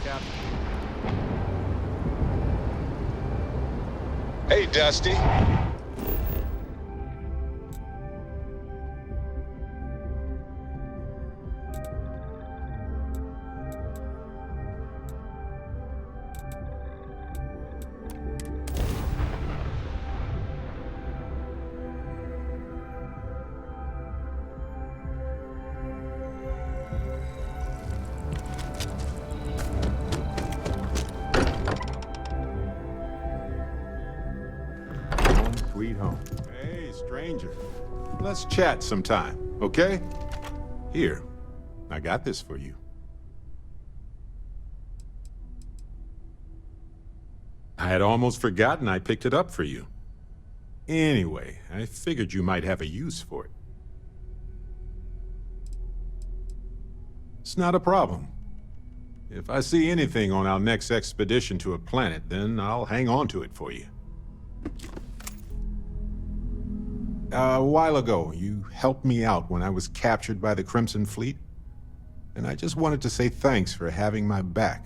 Captain. Hey, Dusty. Sweet home. Hey, stranger. Let's chat sometime, okay? Here, I got this for you. I had almost forgotten I picked it up for you. Anyway, I figured you might have a use for it. It's not a problem. If I see anything on our next expedition to a planet, then I'll hang on to it for you. A while ago, you helped me out when I was captured by the Crimson Fleet, and I just wanted to say thanks for having my back.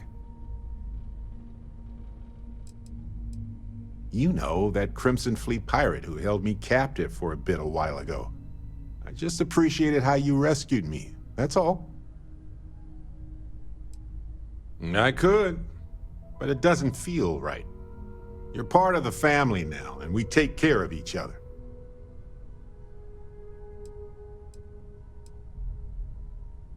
You know, that Crimson Fleet pirate who held me captive for a bit a while ago. I just appreciated how you rescued me, that's all. I could, but it doesn't feel right. You're part of the family now, and we take care of each other.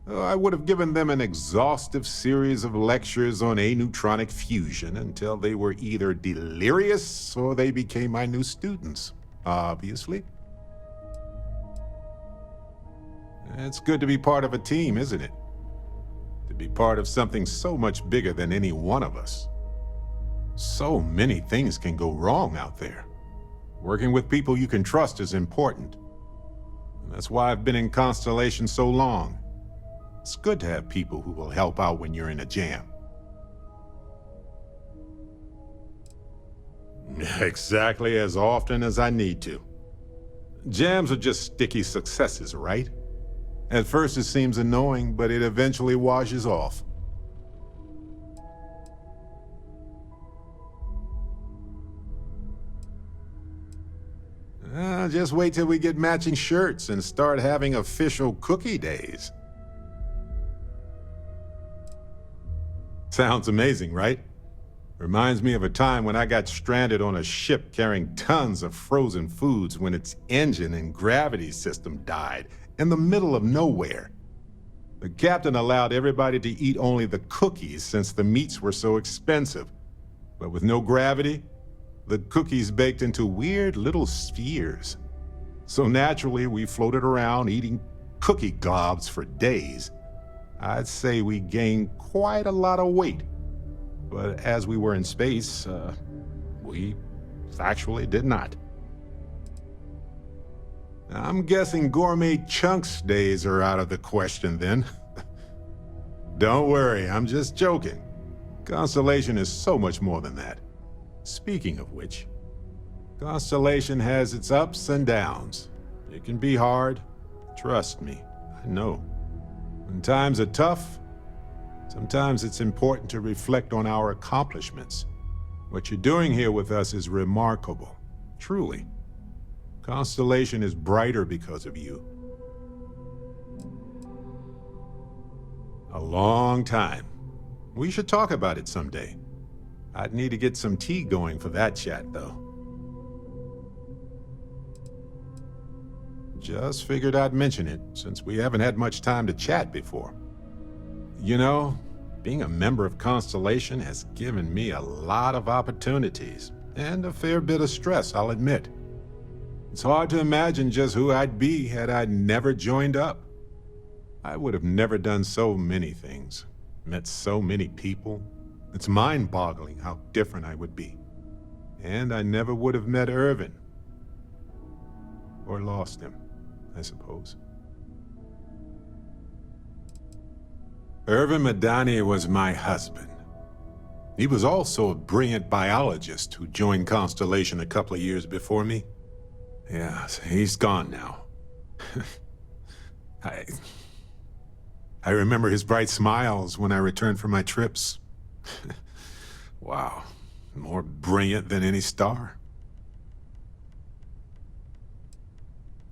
I would have given them an exhaustive series of lectures on aneutronic fusion until they were either delirious or they became my new students, obviously. It's good to be part of a team, isn't it? To be part of something so much bigger than any one of us. So many things can go wrong out there. Working with people you can trust is important. And that's why I've been in Constellation so long. It's good to have people who will help out when you're in a jam. Exactly as often as I need to. Jams are just sticky successes, right? At first it seems annoying, but it eventually washes off. Just wait till we get matching shirts and start having official cookie days. Sounds amazing, right? Reminds me of a time when I got stranded on a ship carrying tons of frozen foods when its engine and gravity system died in the middle of nowhere. The captain allowed everybody to eat only the cookies since the meats were so expensive. But with no gravity, the cookies baked into weird little spheres. So naturally, we floated around eating cookie globs for days. I'd say we gained quite a lot of weight. But as we were in space, we factually did not. I'm guessing gourmet chunks days are out of the question then. Don't worry, I'm just joking. Constellation is so much more than that. Speaking of which, Constellation has its ups and downs. It can be hard, trust me, I know. When times are tough, sometimes it's important to reflect on our accomplishments. What you're doing here with us is remarkable, truly. Constellation is brighter because of you. A long time. We should talk about it someday. I'd need to get some tea going for that chat, though. Just figured I'd mention it, since we haven't had much time to chat before. You know, being a member of Constellation has given me a lot of opportunities, and a fair bit of stress, I'll admit. It's hard to imagine just who I'd be had I never joined up. I would have never done so many things, met so many people. It's mind-boggling how different I would be. And I never would have met Irvin. Or lost him, I suppose. Irvin Madani was my husband. He was also a brilliant biologist who joined Constellation a couple of years before me. Yeah, he's gone now. I remember his bright smiles when I returned from my trips. Wow. More brilliant than any star?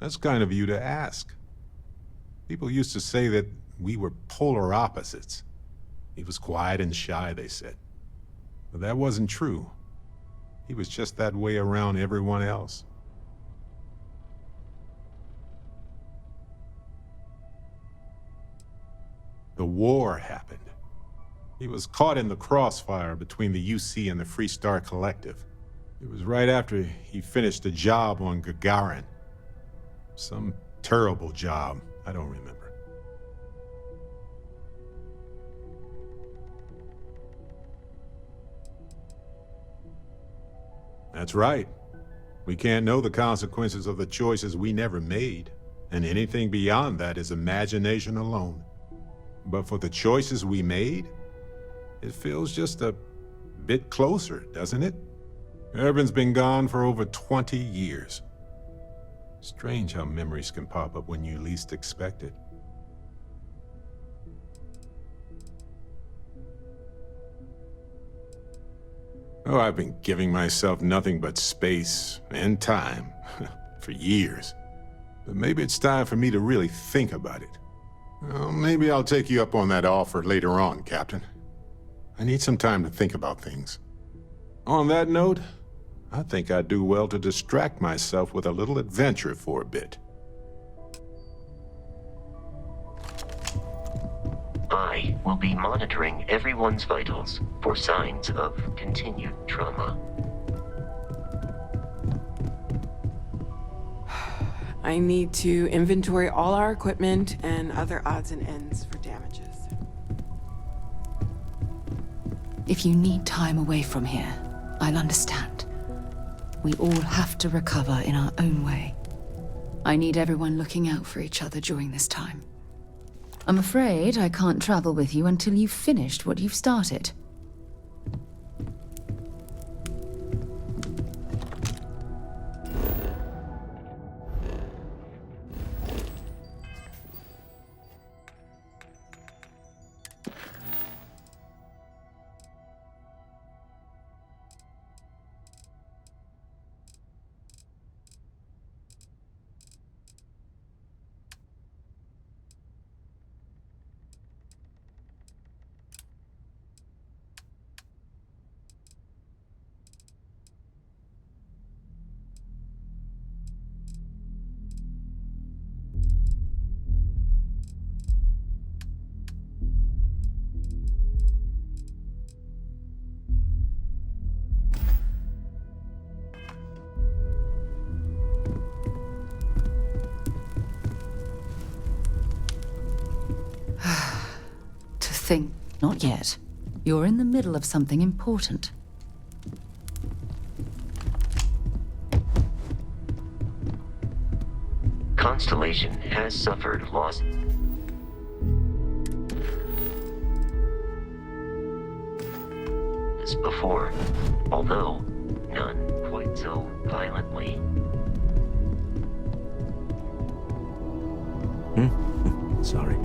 That's kind of you to ask. People used to say that we were polar opposites. He was quiet and shy, they said. But that wasn't true. He was just that way around everyone else. The war happened. He was caught in the crossfire between the UC and the Free Star Collective. It was right after he finished a job on Gagarin. Some terrible job, I don't remember. That's right. We can't know the consequences of the choices we never made, and anything beyond that is imagination alone. But for the choices we made, it feels just a bit closer, doesn't it? Urban's been gone for over 20 years. Strange how memories can pop up when you least expect it. Oh, I've been giving myself nothing but space and time for years. But maybe it's time for me to really think about it. Well, maybe I'll take you up on that offer later on, Captain. I need some time to think about things. On that note, I think I'd do well to distract myself with a little adventure for a bit. I will be monitoring everyone's vitals for signs of continued trauma. I need to inventory all our equipment and other odds and ends for damages. If you need time away from here, I'll understand. We all have to recover in our own way. I need everyone looking out for each other during this time. I'm afraid I can't travel with you until you've finished what you've started. Think, not yet. You're in the middle of something important. Constellation has suffered loss. As before, although none quite so violently. Sorry.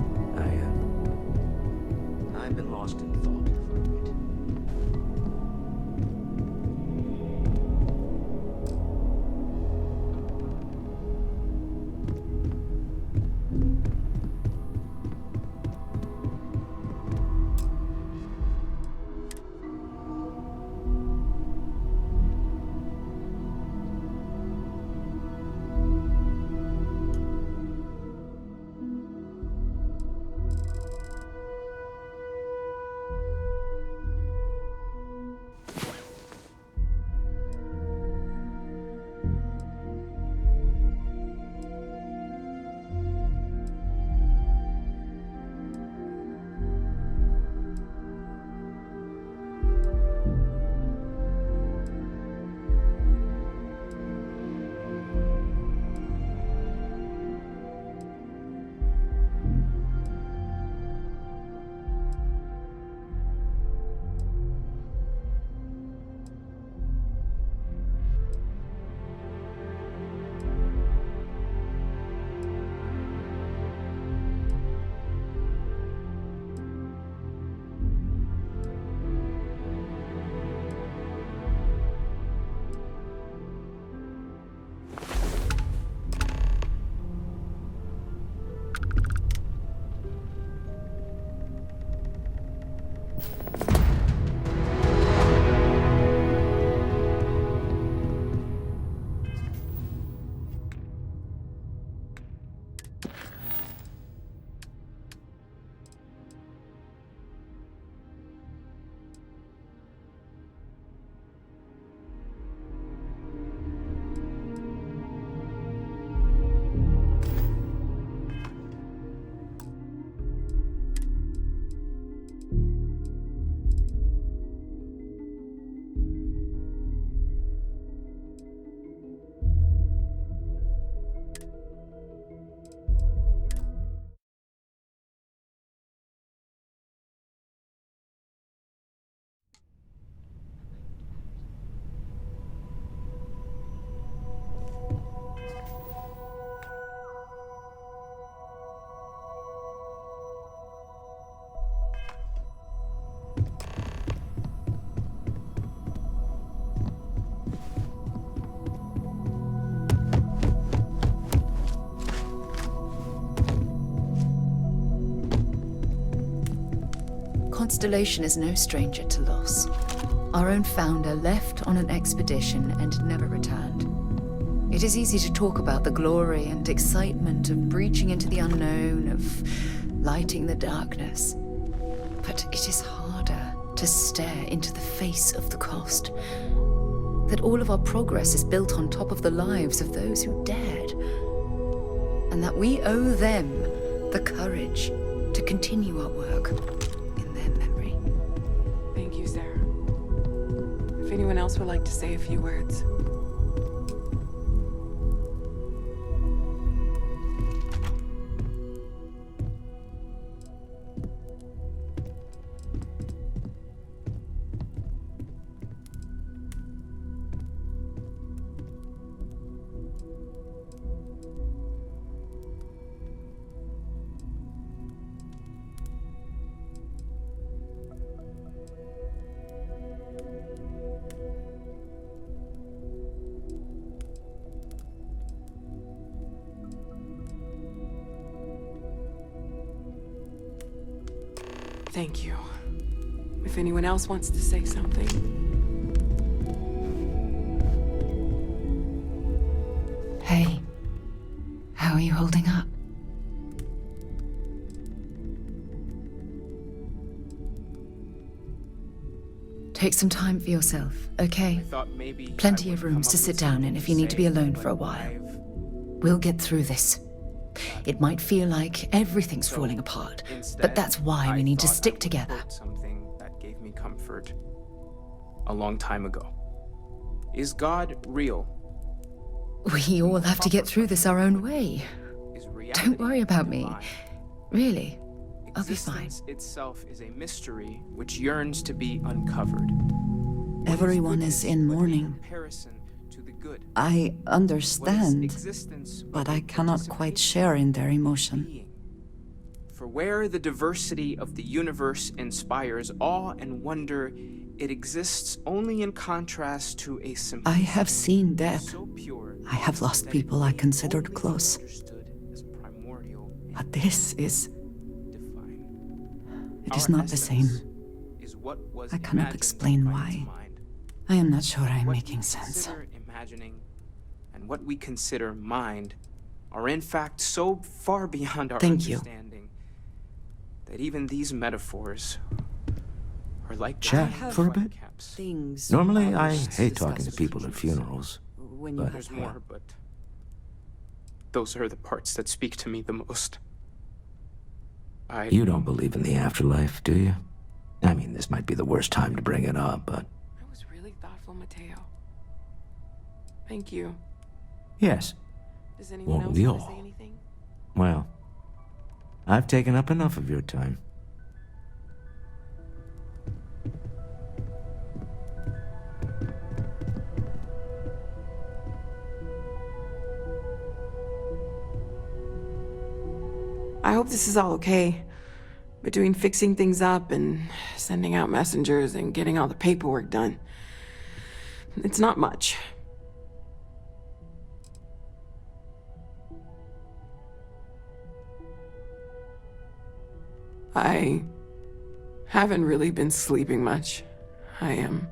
I've been lost in thought for a bit. Constellation is no stranger to loss. Our own founder left on an expedition and never returned. It is easy to talk about the glory and excitement of breaching into the unknown, of lighting the darkness. But it is harder to stare into the face of the cost. That all of our progress is built on top of the lives of those who dared. And that we owe them the courage to continue our work in their memory. Thank you, Sarah. If anyone else would like to say a few words. Thank you. If anyone else wants to say something. Hey, how are you holding up? Take some time for yourself, okay? Plenty of rooms to sit down in if you need to be alone for a while. We'll get through this. It might feel like everything's falling apart, but that's why we need to stick together. Something that gave me comfort a long time ago. Is God real? We all have to get through this our own way. Don't worry about me. Really, I'll be fine. Existence itself is a mystery which yearns to be uncovered. Everyone is in mourning. I understand, but I cannot quite share in their emotion. For where the diversity of the universe inspires awe and wonder, it exists only in contrast to a simplicity I have seen death. so pure I have lost people I considered close. But this is... It is not the same. I cannot explain why. I am not sure I am making sense. Imagining and what we consider mind are in fact so far beyond our understanding that even these metaphors are like Chat for a bit? Things Normally, I others hate discuss talking to with people at humans. funerals. When you but- There's more, but those are the parts that speak to me the most. You don't believe in the afterlife, do you? I mean, this might be the worst time to bring it up, but... That was really thoughtful, Mateo. Thank you. Yes. Does anyone Won't else we want to all? say anything? Well, I've taken up enough of your time. I hope this is all okay. Between fixing things up and sending out messengers and getting all the paperwork done. It's not much. I haven't really been sleeping much. I'm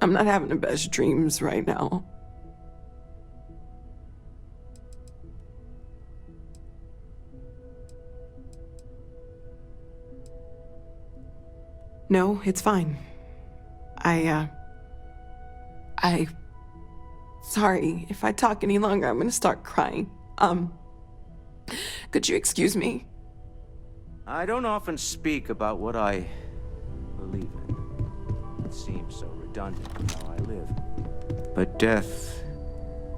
not having the best dreams right now. No, it's fine. Sorry, if I talk any longer, I'm gonna start crying. Could you excuse me? I don't often speak about what I believe in. It seems so redundant in how I live. But death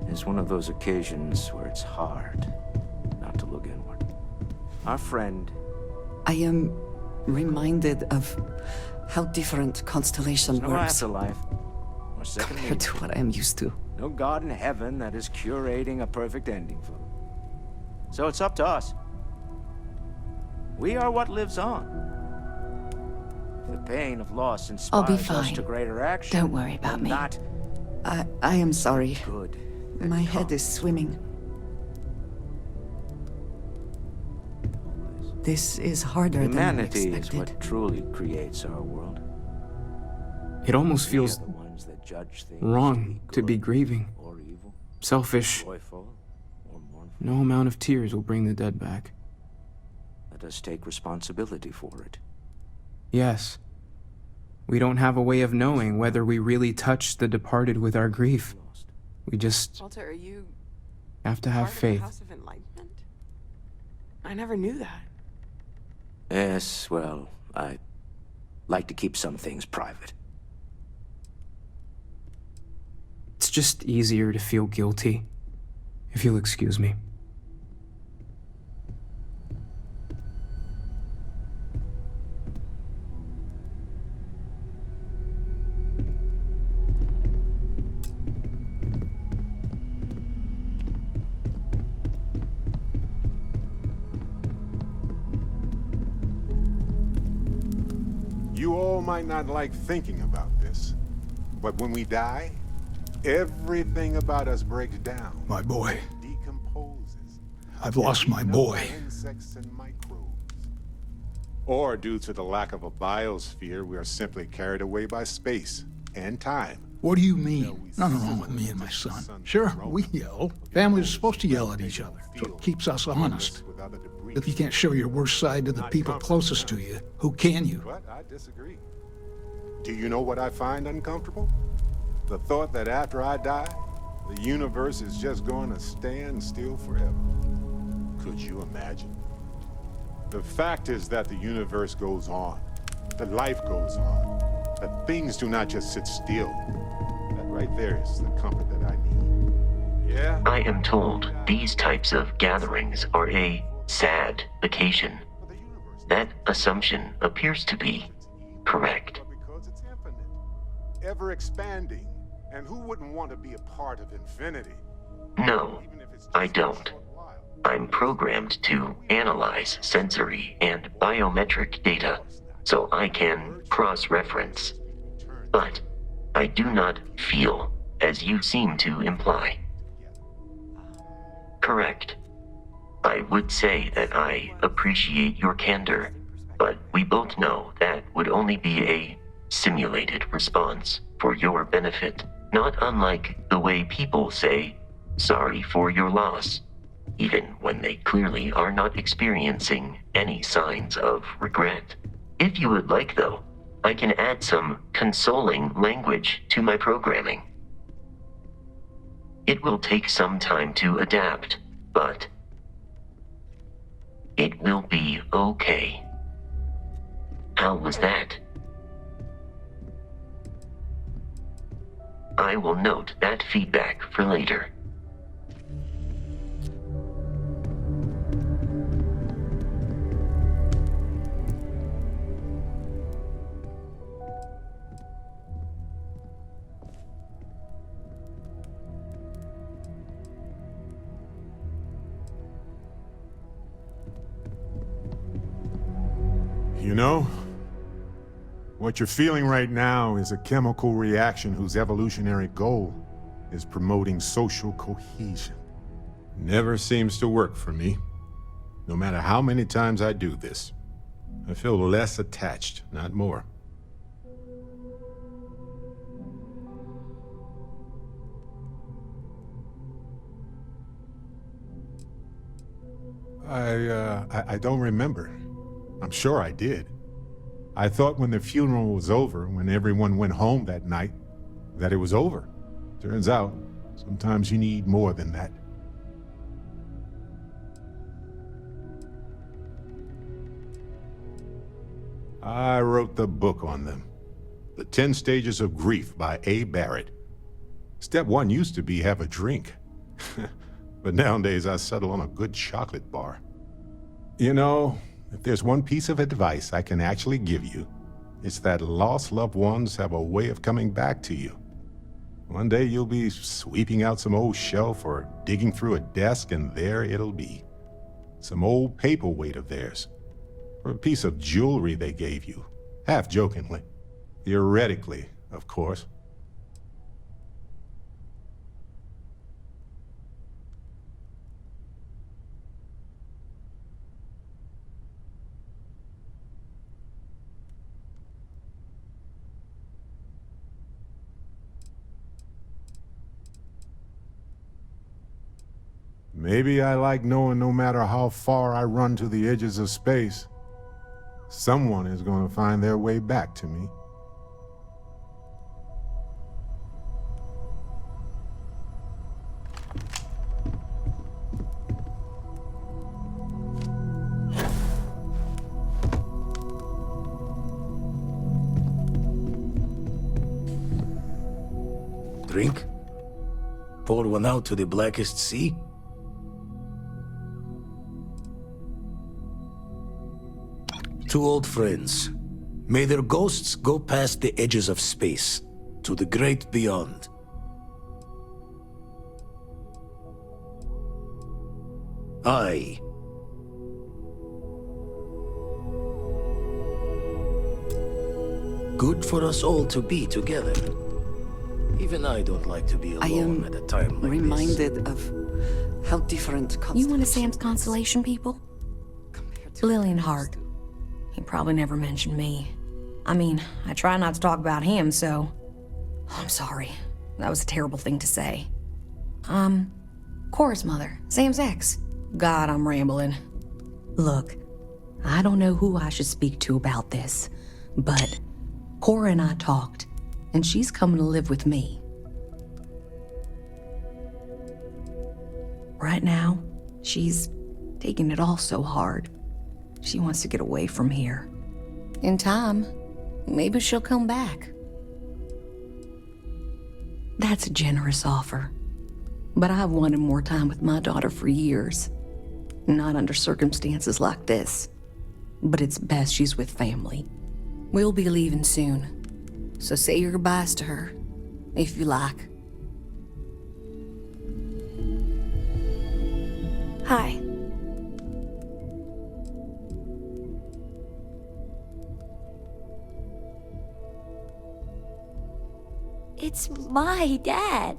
is one of those occasions where it's hard not to look inward. Our friend... I am reminded of how different Constellation No works afterlife. Or second compared to what I am used to. No God in heaven that is curating a perfect ending for them. So it's up to us. We are what lives on. The pain of loss I'll be inspires us fine. to greater action. Don't worry about me. Not I am sorry. good. My head is swimming. This is harder than I Humanity is expected. what truly creates our world. It almost We are feels the ones that judge things wrong to be good grieving. or evil, Selfish. joyful or mournful. No amount of tears will bring the dead back. Let us take responsibility for it. Yes. We don't have a way of knowing whether we really touched the departed with our grief. We just Walter, are you have to have part of the faith. House of Enlightenment? I never knew that. Yes, well, I like to keep some things private. It's just easier to feel guilty, if you'll excuse me. You all might not like thinking about this, but when we die, everything about us breaks down. My boy. Decomposes. I've lost my boy. Insects and microbes. Or due to the lack of a biosphere, we are simply carried away by space and time. What do you mean? Nothing wrong with me and my son. Sure, we yell. Families are supposed to yell at each other, so it keeps us honest. If you can't show your worst side to the people closest to you, who can you? But I disagree. Do you know what I find uncomfortable? The thought that after I die, the universe is just going to stand still forever. Could you imagine? The fact is that the universe goes on, that life goes on, that things do not just sit still. That right there is the comfort that I need. Yeah? I am told these types of gatherings are a sad vacation. That assumption appears to be correct. Because it's infinite, ever expanding, and who wouldn't want to be a part of infinity? No, Even if it's just I for a don't. short while. I'm programmed to analyze sensory and biometric data so I can cross-reference. But I do not feel as you seem to imply. Correct. I would say that I appreciate your candor, but we both know that would only be a simulated response for your benefit, not unlike the way people say, sorry for your loss, even when they clearly are not experiencing any signs of regret. If you would like, though, I can add some consoling language to my programming. It will take some time to adapt, but it will be okay. How was that? I will note that feedback for later. You know, what you're feeling right now is a chemical reaction whose evolutionary goal is promoting social cohesion. Never seems to work for me. No matter how many times I do this, I feel less attached, not more. I don't remember. I'm sure I did. I thought when the funeral was over, when everyone went home that night, that it was over. Turns out, sometimes you need more than that. I wrote the book on them. The 10 Stages of Grief by A. Barrett. Step 1 used to be have a drink. But nowadays I settle on a good chocolate bar. You know, if there's one piece of advice I can actually give you, it's that lost loved ones have a way of coming back to you. One day you'll be sweeping out some old shelf or digging through a desk, and there it'll be. Some old paperweight of theirs, or a piece of jewelry they gave you, Half jokingly. Theoretically, of course. Maybe I like knowing no matter how far I run to the edges of space, someone is going to find their way back to me. Drink? Pour one out to the blackest sea? Two old friends. May their ghosts go past the edges of space, to the great beyond. Aye. Good for us all to be together. Even I don't like to be alone at a time like reminded of how different You one of Sam's constellation people? Lillian Hart. He probably never mentioned me. I mean, I try not to talk about him, so... I'm sorry. That was a terrible thing to say. Cora's mother, Sam's ex. God, I'm rambling. Look, I don't know who I should speak to about this, but Cora and I talked, and she's coming to live with me. Right now, she's taking it all so hard. She wants to get away from here. In time, maybe she'll come back. That's a generous offer. But I've wanted more time with my daughter for years. Not under circumstances like this. But it's best she's with family. We'll be leaving soon. So say your goodbyes to her, if you like. Hi. It's my dad.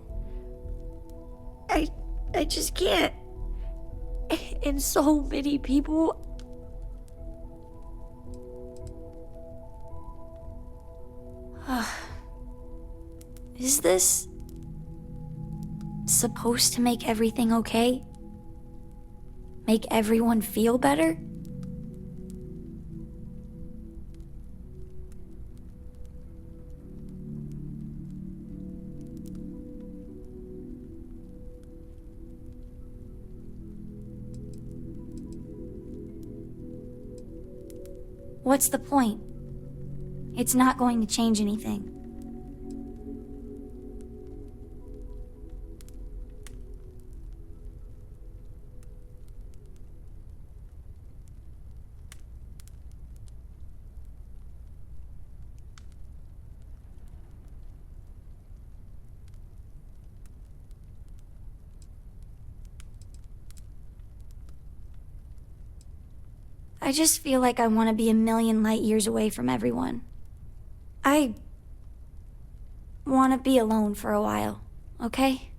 I just can't. And so many people... Is this supposed to make everything okay? Make everyone feel better? What's the point? It's not going to change anything. I just feel like I want to be a million light years away from everyone. I want to be alone for a while, okay?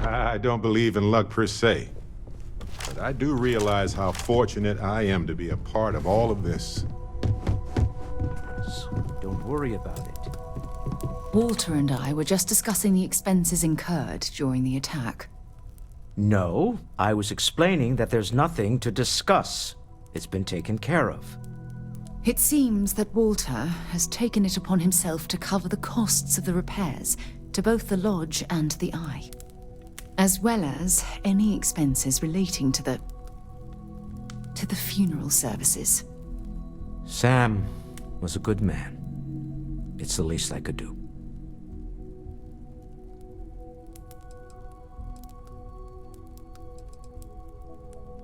I don't believe in luck per se, but I do realize how fortunate I am to be a part of all of this. Don't worry about it. Walter and I were just discussing the expenses incurred during the attack. No, I was explaining that there's nothing to discuss. It's been taken care of. It seems that Walter has taken it upon himself to cover the costs of the repairs to both the lodge and the Eye, as well as any expenses relating to the to the funeral services. Sam was a good man. It's the least I could do.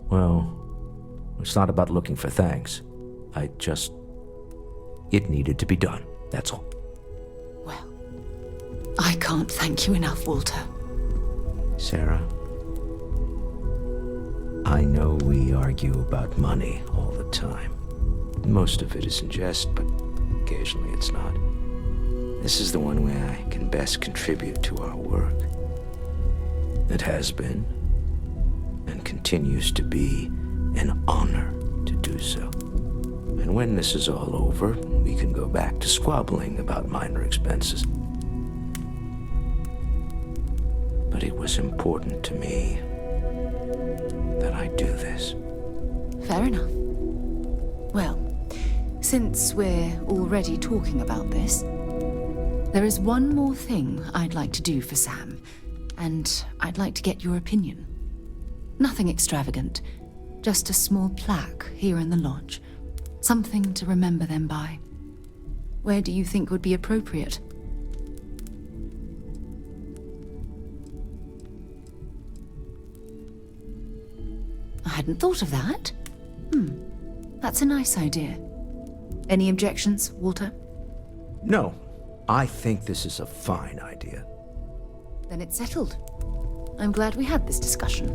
Well, it's not about looking for thanks. It needed to be done, that's all. Well, I can't thank you enough, Walter. Sarah, I know we argue about money all the time. Most of it is in jest, but occasionally it's not. This is the one way I can best contribute to our work. It has been, and continues to be, an honor to do so. And when this is all over, we can go back to squabbling about minor expenses. But it was important to me that I do this. Fair enough. Well, since we're already talking about this, there is one more thing I'd like to do for Sam, and I'd like to get your opinion. Nothing extravagant, just a small plaque here in the lodge. Something to remember them by. Where do you think would be appropriate? I hadn't thought of that. That's a nice idea. Any objections, Walter? No, I think this is a fine idea. Then it's settled. I'm glad we had this discussion.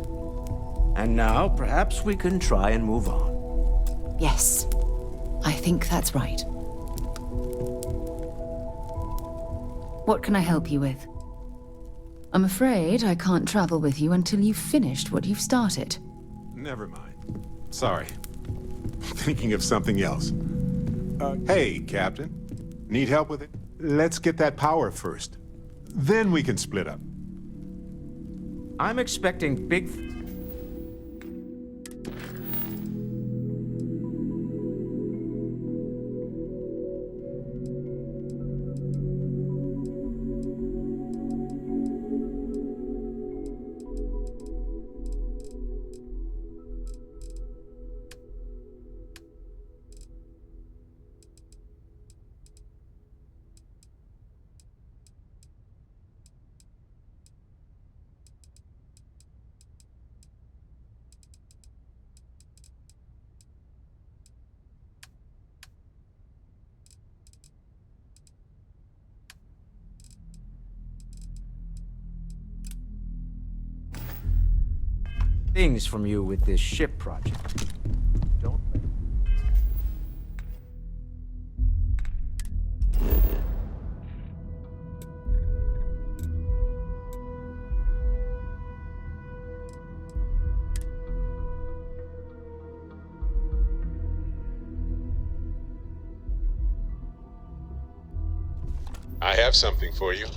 And now, perhaps we can try and move on. Yes, I think that's right. What can I help you with? I'm afraid I can't travel with you until you've finished what you've started. Never mind. Sorry. Thinking of something else. Hey, Captain. Need help with it? Let's get that power first. Then we can split up. I'm expecting big... things from you with this ship project. Don't... I have something for you.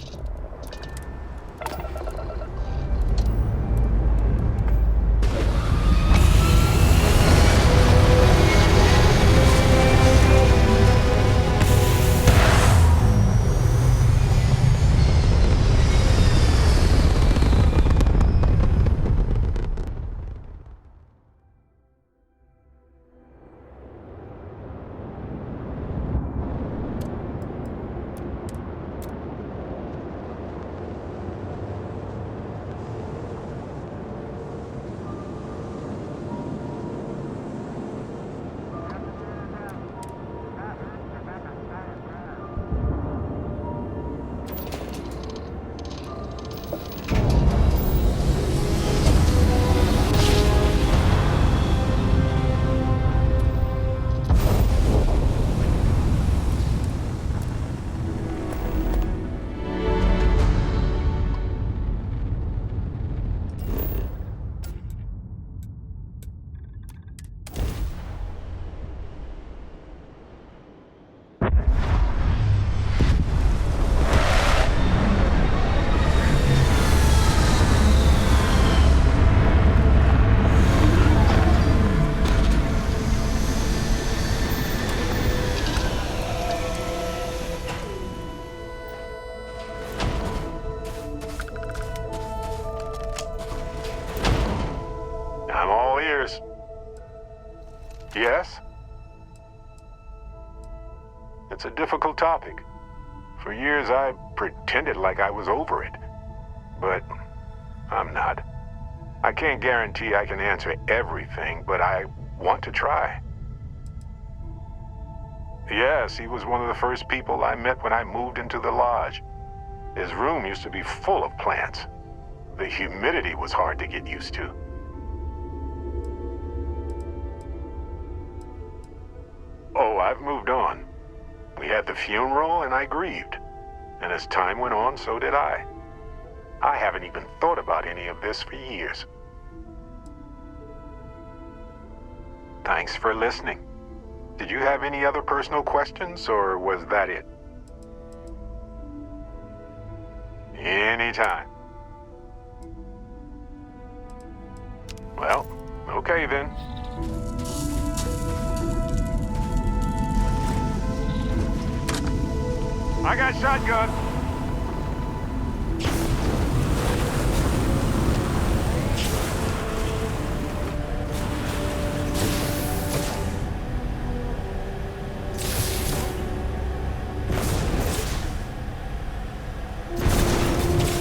Yes? It's a difficult topic. For years I pretended like I was over it. But I'm not. I can't guarantee I can answer everything, but I want to try. Yes, he was one of the first people I met when I moved into the lodge. His room used to be full of plants. The humidity was hard to get used to. Oh, I've moved on. We had the funeral and I grieved. And as time went on, so did I. I haven't even thought about any of this for years. Thanks for listening. Did you have any other personal questions, or was that it? Anytime. Well, okay then. I got shotgun.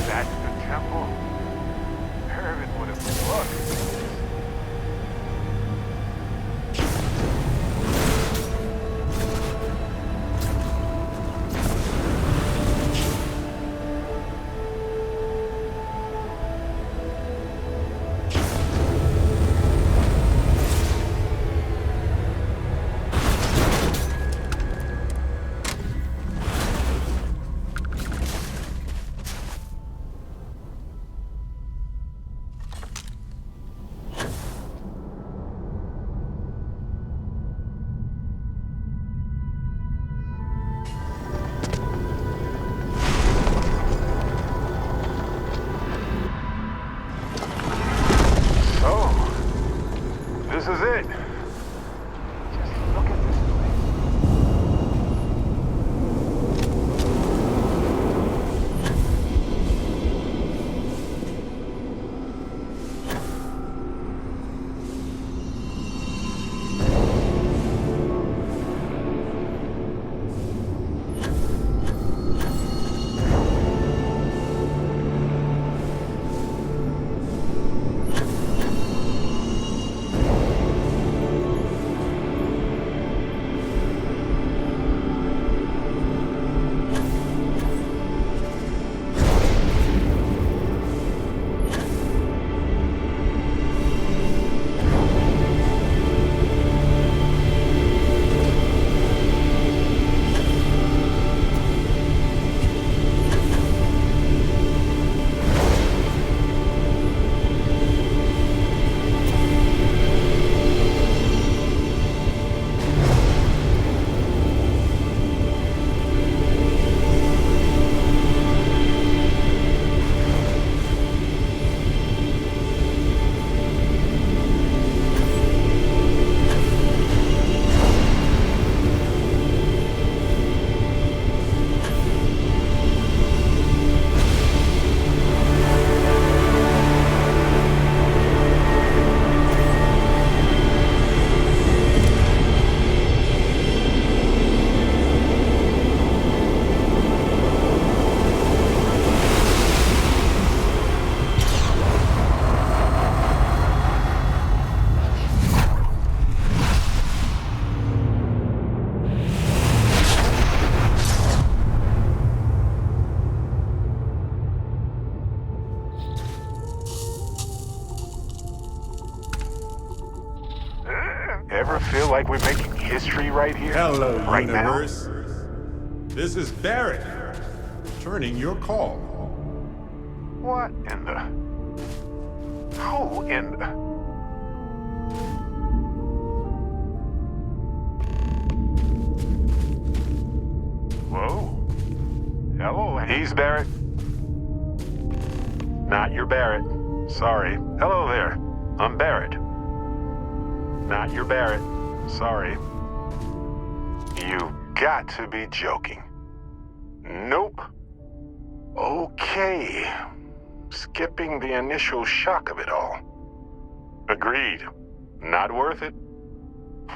That's the temple. Irvin would have looked. This is it. Just look at this Ever feel like we're making history right here? Hello, right universe. This is Barrett, returning your call. What in the... Who in the... Whoa. Hello, he's Barrett. Not your Barrett. Sorry. Hello there. I'm Barrett. Not your Barrett. Sorry. You got to be joking. Nope. Okay. Skipping the initial shock of it all. Agreed. Not worth it.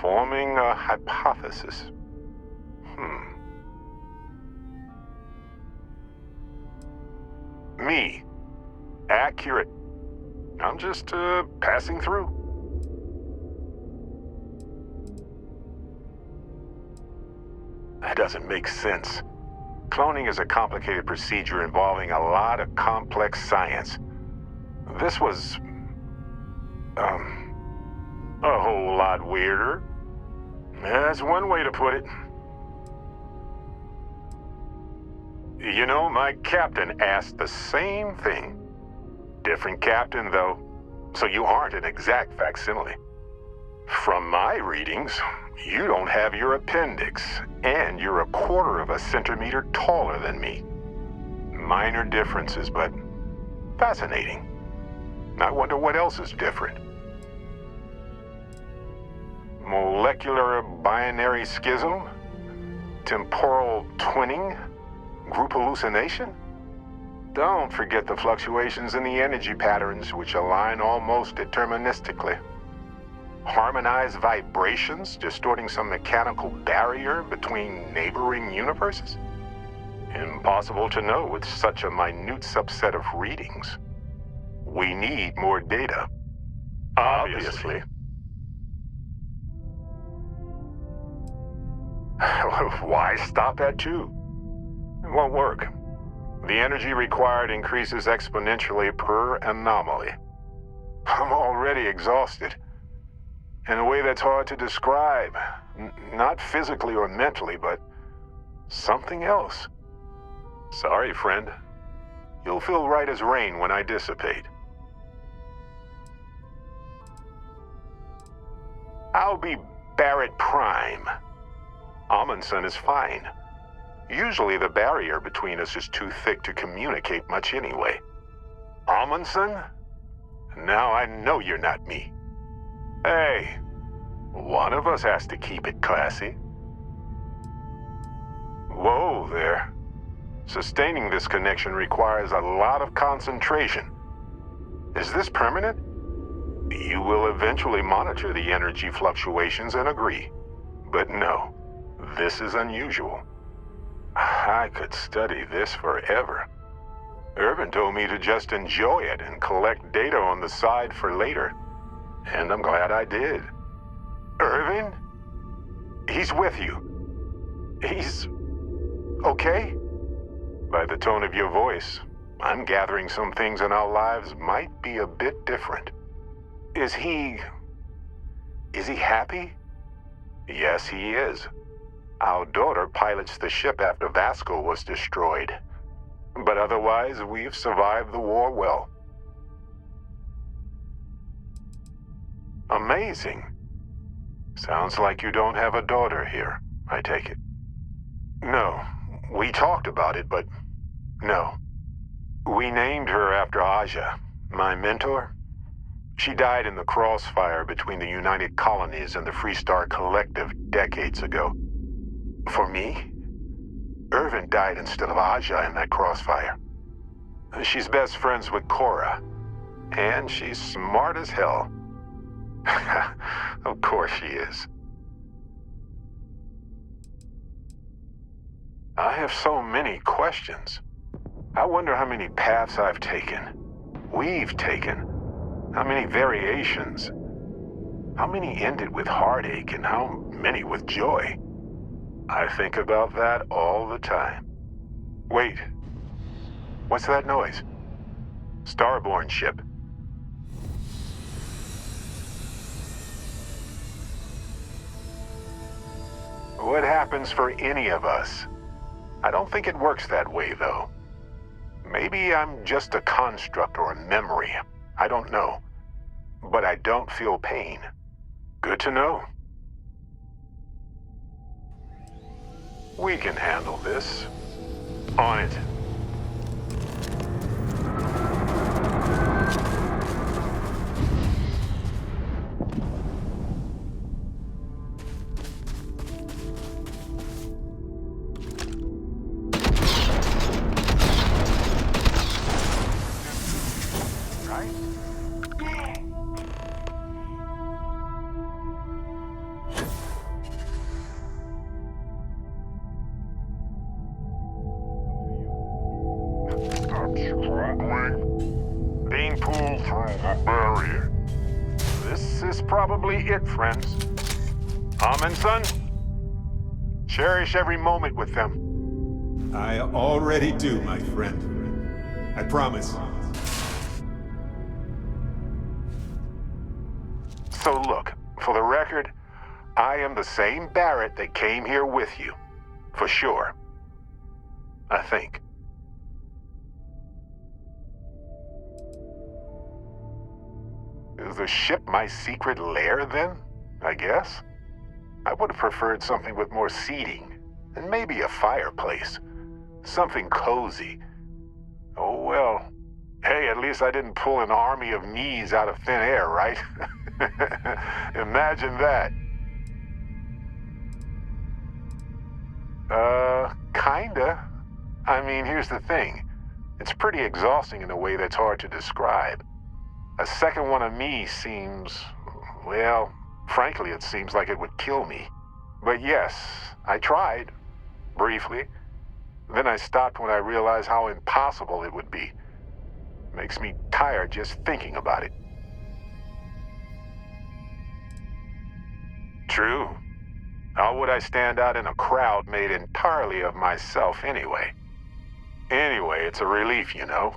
Forming a hypothesis. Me. Accurate. I'm just, passing through. That doesn't make sense. Cloning is a complicated procedure involving a lot of complex science. This was, a whole lot weirder. That's one way to put it. You know, my captain asked the same thing. Different captain, though, so you aren't an exact facsimile. From my readings, you don't have your appendix, and you're a quarter of a centimeter taller than me. Minor differences, but fascinating. I wonder what else is different. Molecular binary schism? Temporal twinning? Group hallucination? Don't forget the fluctuations in the energy patterns, which align almost deterministically. Harmonized vibrations distorting some mechanical barrier between neighboring universes? Impossible to know with such a minute subset of readings. We need more data. Obviously. Why stop at 2? It won't work. The energy required increases exponentially per anomaly. I'm already exhausted. In a way that's hard to describe. Not physically or mentally, but something else. Sorry, friend. You'll feel right as rain when I dissipate. I'll be Barrett Prime. Amundsen is fine. Usually the barrier between us is too thick to communicate much anyway. Amundsen? Now I know you're not me. Hey, one of us has to keep it classy. Whoa there. Sustaining this connection requires a lot of concentration. Is this permanent? You will eventually monitor the energy fluctuations and agree. But no, this is unusual. I could study this forever. Irvin told me to just enjoy it and collect data on the side for later. And I'm glad I did. Irvin? He's with you. He's okay? By the tone of your voice, I'm gathering some things in our lives might be a bit different. Is he happy? Yes, he is. Our daughter pilots the ship after Vasco was destroyed. But otherwise, we've survived the war well. Amazing. Sounds like you don't have a daughter here, I take it. No, we talked about it, but no. We named her after Aja, my mentor. She died in the crossfire between the United Colonies and the Freestar Collective decades ago. For me, Irvin died instead of Aja in that crossfire. She's best friends with Cora, and she's smart as hell. Of course she is. I have so many questions. I wonder how many paths I've taken, we've taken, how many variations, how many ended with heartache and how many with joy. I think about that all the time. Wait, what's that noise? Starborn ship. What happens for any of us? I don't think it works that way, though. Maybe I'm just a construct or a memory. I don't know. But I don't feel pain. Good to know. We can handle this. On it. Incoming. Being pulled through the barrier. This is probably it, friends. Amundsen? Cherish every moment with them. I already do, my friend. I promise. So look, for the record, I am the same Barrett that came here with you. For sure. I think. Is the ship my secret lair, then? I guess? I would have preferred something with more seating, and maybe a fireplace. Something cozy. Oh well. Hey, at least I didn't pull an army of knees out of thin air, right? Imagine that. Kinda. I mean, here's the thing. It's pretty exhausting in a way that's hard to describe. A second one of me seems, well, frankly, it seems like it would kill me. But yes, I tried. Briefly. Then I stopped when I realized how impossible it would be. Makes me tired just thinking about it. True. How would I stand out in a crowd made entirely of myself anyway? Anyway, it's a relief, you know.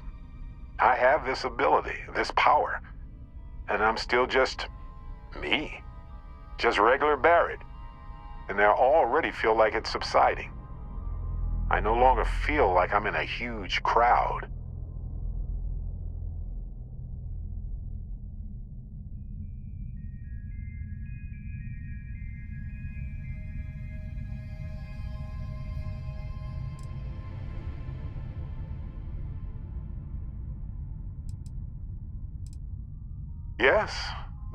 I have this ability, this power. And I'm still just me. Just regular Barrett. And I already feel like it's subsiding. I no longer feel like I'm in a huge crowd. Yes,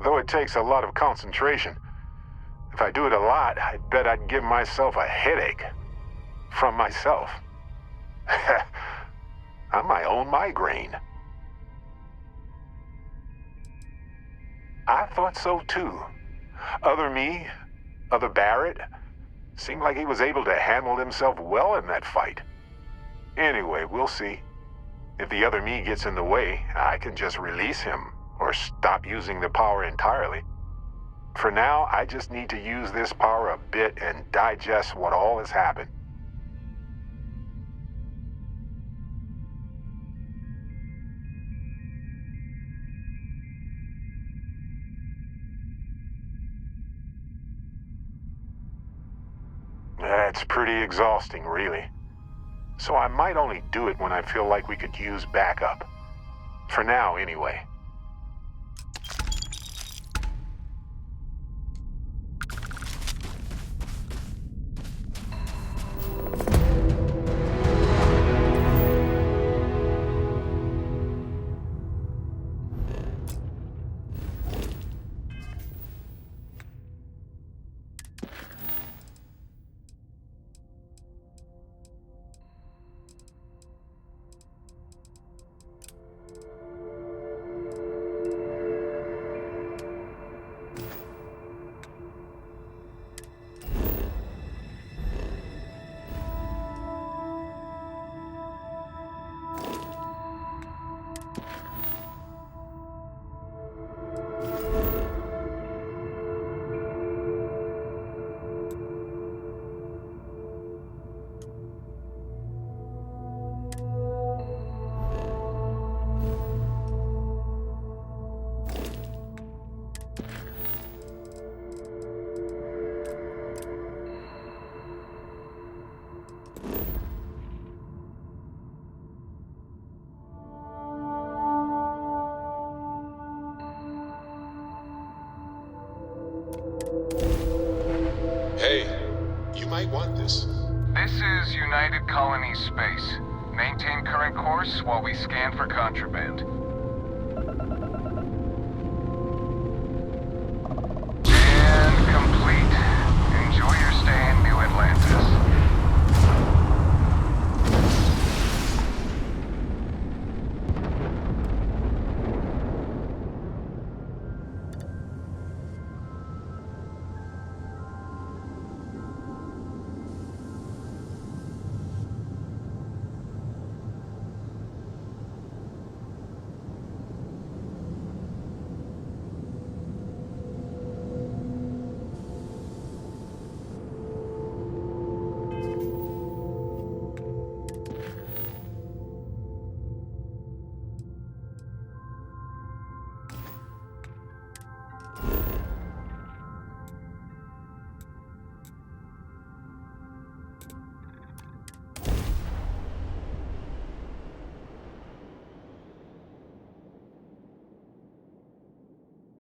though it takes a lot of concentration. If I do it a lot, I bet I'd give myself a headache. From myself. I'm my own migraine. I thought so too. Other me, other Barrett, seemed like he was able to handle himself well in that fight. Anyway, we'll see. If the other me gets in the way, I can just release him. Or stop using the power entirely. For now, I just need to use this power a bit and digest what all has happened. That's pretty exhausting, really. So I might only do it when I feel like we could use backup. For now, anyway. Hey, you might want this. This is United Colony Space. Maintain current course while we scan for contraband.